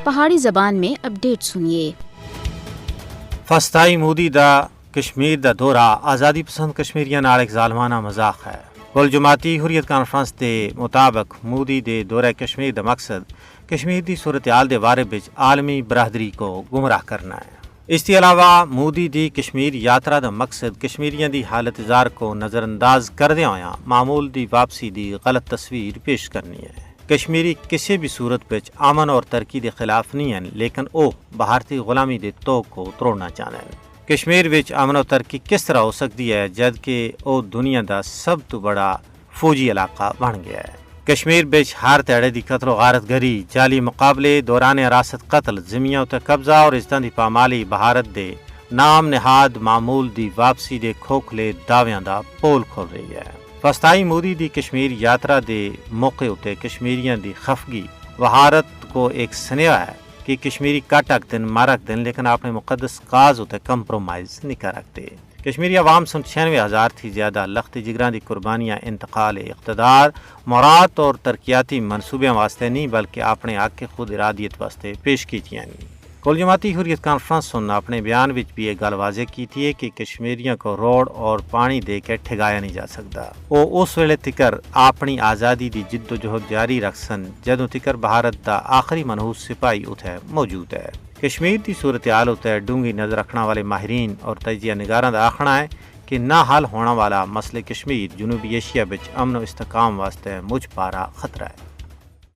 پہاڑی زبان میں اپڈیٹ سنیے۔ فسطائی مودی دا کشمیر دا دورہ آزادی پسند کشمیریاں نال ایک ظالمانہ مذاق ہے۔ کل جماعتی حریت کانفرنس دے مطابق مودی دے دورہ کشمیر دا مقصد کشمیر دی صورتحال دے بارے وچ عالمی برادری کو گمراہ کرنا ہے۔ اس کے علاوہ مودی دی کشمیر یاترا دا مقصد کشمیریاں دی حالت زار کو نظر انداز کردے ہویا معمول دی واپسی دی غلط تصویر پیش کرنی ہے۔ کشمیری کسی بھی صورت وچ امن اور ترقی دے خلاف نہیں ہیں، لیکن او بھارتی غلامی دے توق کو توڑنا چاہتے ہیں۔ کشمیر وچ امن و ترقی کس طرح ہو سکتی ہے جبکہ او دنیا دا سب تو بڑا فوجی علاقہ بن گیا ہے۔ کشمیر وچ ہر تیڑے دی قتل و غارت گری، جعلی مقابلے، دوران حراست قتل، زمیاں تے قبضہ اور عزتاں دی پامالی بھارت دے نام نہاد معمول دی واپسی دے کھوکھلے دعویاں دا پول کھول رہی ہے۔ فسطائی مودی دی کشمیر یاترا دے موقع اتے کشمیریاں دی خفگی بھارت کو ایک سنیا ہے کہ کشمیری کٹ رکھ دن مار رکھ دن، لیکن اپنے مقدس کاز اتے کمپرومائز نہیں کر رکھتے۔ کشمیری عوام 96,000 تھی زیادہ لخت جگراں دی قربانیاں انتقال اقتدار، مراد اور ترقیاتی منصوبے واسطے نہیں بلکہ اپنے حق کے خود ارادیت واسطے پیش کیتیاں نہیں۔ کل جماعتی حریت کانفرنس نے اپنے بیان وچ بھی ایک گل واضح کی تھی کہ کشمیریوں کو روڈ اور پانی دے کے ٹھگایا نہیں جا سکتا۔ وہ اس ویلے تکر اپنی آزادی دی جد و جہد جاری رکھسن جدوں تکر بھارت دا آخری منحوس سپاہی اتھے موجود ہے۔ کشمیر دی صورتحال اتھے ڈونگی نظر رکھنے والے ماہرین اور تجزیہ نگاراں دا آخنا ہے کہ نہ حل ہونے والا مسئلہ کشمیر جنوبی ایشیا وچ امن و استحکام واسطے مجھ پارا خطرہ ہے۔